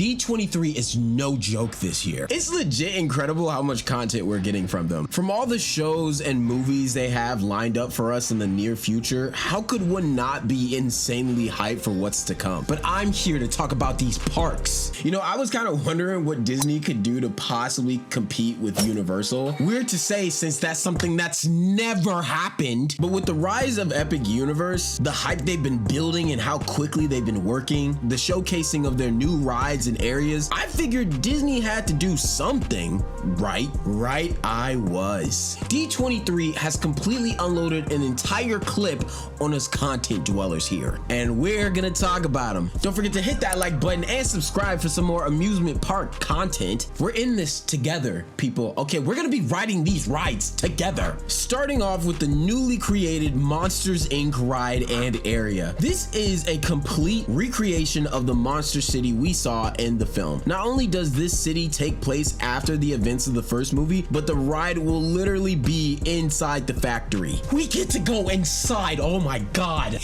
D23 is no joke this year. It's legit incredible how much content we're getting from them. From all the shows and movies they have lined up for us in the near future, how could one not be insanely hyped for what's to come? But I'm here to talk about these parks. You know, I was kind of wondering what Disney could do to possibly compete with Universal. Weird to say since that's something that's never happened, but with the rise of Epic Universe, the hype they've been building and how quickly they've been working, the showcasing of their new rides and areas, I figured Disney had to do something, right? Right, I was. D23 has completely unloaded an entire clip on us content dwellers here, and we're gonna talk about them. Don't forget to hit that like button and subscribe for some more amusement park content. We're in this together, people. Okay, we're gonna be riding these rides together. Starting off with the newly created Monsters Inc. ride and area. This is a complete recreation of the Monster City we saw in the film. Not only does this city take place after the events of the first movie, but the ride will literally be inside the factory. We get to go inside, oh my god.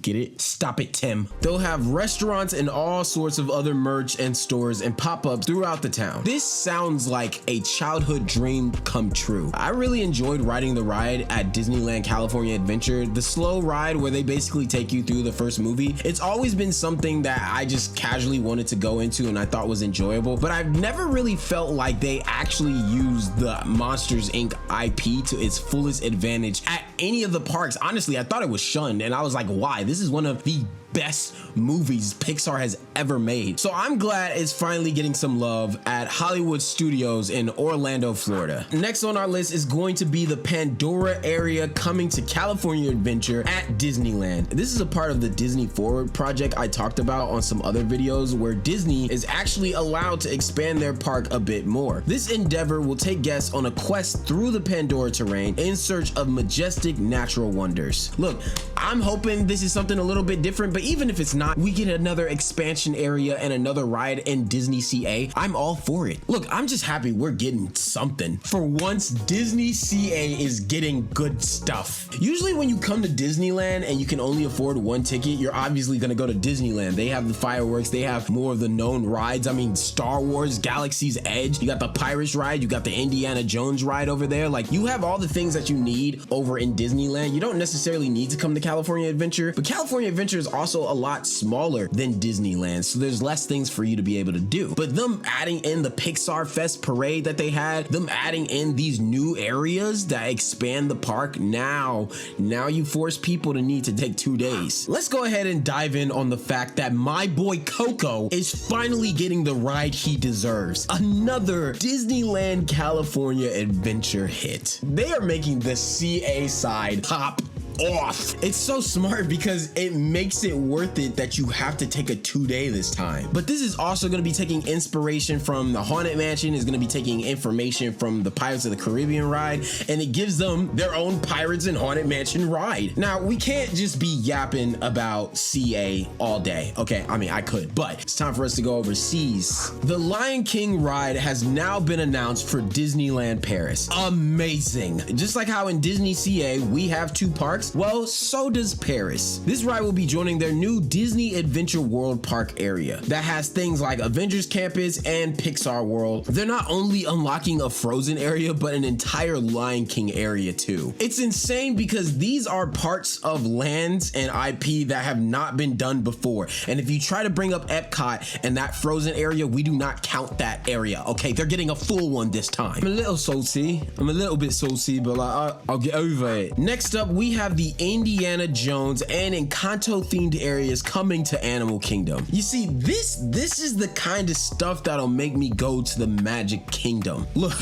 Get it? Stop it, Tim. They'll have restaurants and all sorts of other merch and stores and pop-ups throughout the town. This sounds like a childhood dream come true. I really enjoyed riding the ride at Disneyland California Adventure, the slow ride where they basically take you through the first movie. It's always been something that I just casually wanted to go into and I thought was enjoyable, but I've never really felt like they actually used the Monsters Inc. IP to its fullest advantage at any of the parks. Honestly, I thought it was shunned and I was like, why? This is one of the best movies Pixar has ever made. So I'm glad it's finally getting some love at Hollywood Studios in Orlando, Florida. Next on our list is going to be the Pandora area coming to California Adventure at Disneyland. This is a part of the Disney Forward project I talked about on some other videos where Disney is actually allowed to expand their park a bit more. This endeavor will take guests on a quest through the Pandora terrain in search of majestic natural wonders. Look, I'm hoping this is something a little bit different, but even if it's not, we get another expansion area and another ride in Disney CA. I'm all for it. Look, I'm just happy we're getting something. For once, Disney CA is getting good stuff. Usually when you come to Disneyland and you can only afford one ticket, you're obviously gonna go to Disneyland. They have the fireworks, they have more of the known rides. I mean, Star Wars, Galaxy's Edge, you got the Pirates ride, you got the Indiana Jones ride over there. Like, you have all the things that you need over in Disneyland. You don't necessarily need to come to California Adventure, but California Adventure is also a lot smaller than Disneyland, so there's less things for you to be able to do. But them adding in the Pixar Fest parade that they had, them adding in these new areas that expand the park, now you force people to need to take 2 days. Let's go ahead and dive in on the fact that my boy Coco is finally getting the ride he deserves. Another Disneyland California Adventure hit. They are making the CA side pop off. It's so smart because it makes it worth it that you have to take a 2-day this time. But this is also going to be taking inspiration from the Haunted Mansion, is going to be taking information from the Pirates of the Caribbean ride, and it gives them their own Pirates and Haunted Mansion ride. Now, we can't just be yapping about CA all day. Okay, I mean, I could, but it's time for us to go overseas. The Lion King ride has now been announced for Disneyland Paris. Amazing. Just like how in Disney CA, we have 2 parks, well, so does Paris. This ride will be joining their new Disney Adventure World Park area that has things like Avengers Campus and Pixar World. They're not only unlocking a Frozen area, but an entire Lion King area too. It's insane because these are parts of lands and IP that have not been done before. And if you try to bring up Epcot and that Frozen area, we do not count that area, okay? They're getting a full one this time. I'm a little salty. I'm a little bit salty, but like, I'll get over it. Next up, we have the Indiana Jones and Encanto themed areas coming to Animal Kingdom. You see, this is the kind of stuff that'll make me go to the Magic Kingdom. Look.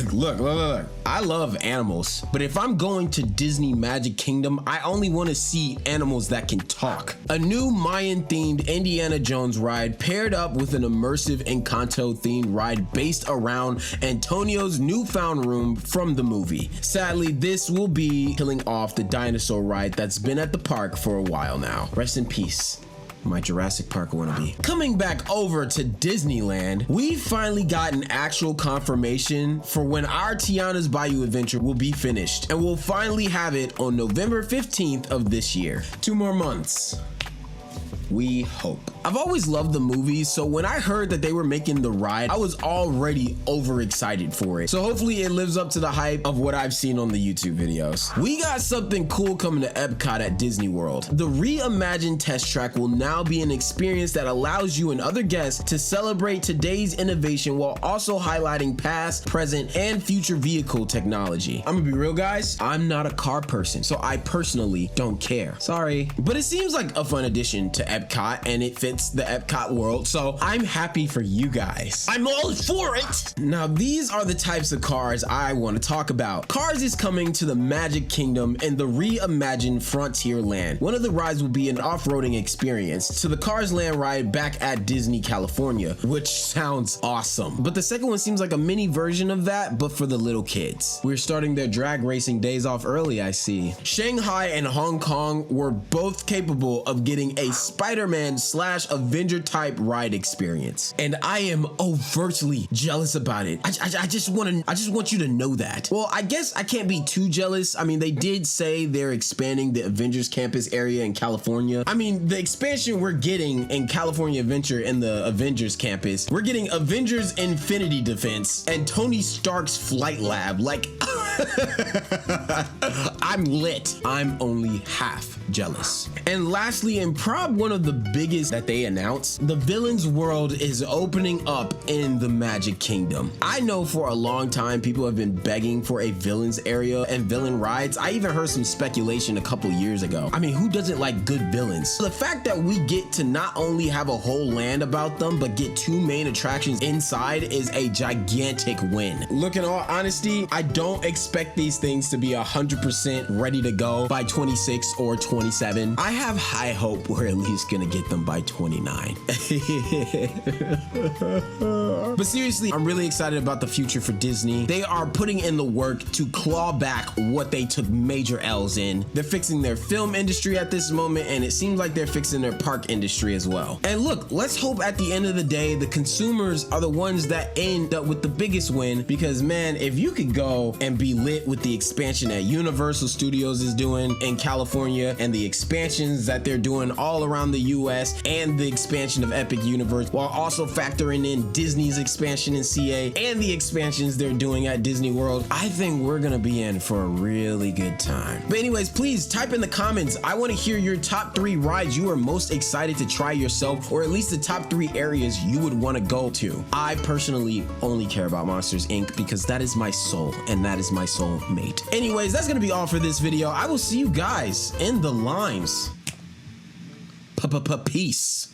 I love animals, but if I'm going to Disney Magic Kingdom, I only want to see animals that can talk. A new Mayan themed Indiana Jones ride paired up with an immersive Encanto themed ride based around Antonio's newfound room from the movie. Sadly, this will be killing off the dinosaur ride that's been at the park for a while now. Rest in peace, my Jurassic Park wannabe. Coming back over to Disneyland, we finally got an actual confirmation for when our Tianas Bayou adventure will be finished, and we'll finally have it on November 15th of this year. 2 more months. We hope. I've always loved the movies, so when I heard that they were making the ride, I was already overexcited for it. So hopefully it lives up to the hype of what I've seen on the YouTube videos. We got something cool coming to Epcot at Disney World. The reimagined test track will now be an experience that allows you and other guests to celebrate today's innovation while also highlighting past, present, and future vehicle technology. I'm gonna be real, guys. I'm not a car person, so I personally don't care. Sorry. But it seems like a fun addition to Epcot, and it fits the Epcot world, so I'm happy for you guys. I'm all for it. Now, these are the types of cars I want to talk about. Cars is coming to the Magic Kingdom in the reimagined Frontierland. One of the rides will be an off-roading experience to the Cars Land ride back at Disney California, which sounds awesome. But the second one seems like a mini version of that, but for the little kids. We're starting their drag racing days off early, I see. Shanghai and Hong Kong were both capable of getting a Spider-Man / Avenger type ride experience, and I am overtly jealous about it. I just want you to know that. Well, I guess I can't be too jealous. I mean, they did say they're expanding the Avengers Campus area in California. I mean, the expansion we're getting in California Adventure in the Avengers Campus, we're getting Avengers Infinity Defense and Tony Stark's Flight Lab. Like, I'm lit. I'm only half jealous. And lastly, and probably one of the biggest that they announced, the Villains World is opening up in the Magic Kingdom. I know for a long time people have been begging for a villains area and villain rides. I even heard some speculation a couple years ago. I mean, who doesn't like good villains? So the fact that we get to not only have a whole land about them, but get 2 main attractions inside is a gigantic win. Look, in all honesty, I don't expect these things to be 100% ready to go by 26 or 27. I have high hope we're at least gonna get them by 29. But seriously, I'm really excited about the future for Disney. They are putting in the work to claw back what they took major L's in. They're fixing their film industry at this moment, and it seems like they're fixing their park industry as well. And look, let's hope at the end of the day, the consumers are the ones that end up with the biggest win, because man, if you could go and be lit with the expansion that Universal Studios is doing in California and the expansions that they're doing all around the US and the expansion of Epic Universe, while also factoring in Disney's expansion in CA and the expansions they're doing at Disney World, I think we're gonna be in for a really good time. But anyways, please type in the comments. I want to hear your top 3 rides you are most excited to try yourself, or at least the top 3 areas you would want to go to. I personally only care about Monsters Inc. because that is my soul and that is my soul mate. Anyways, that's gonna be all for this video. I will see you guys in the lines. Peace.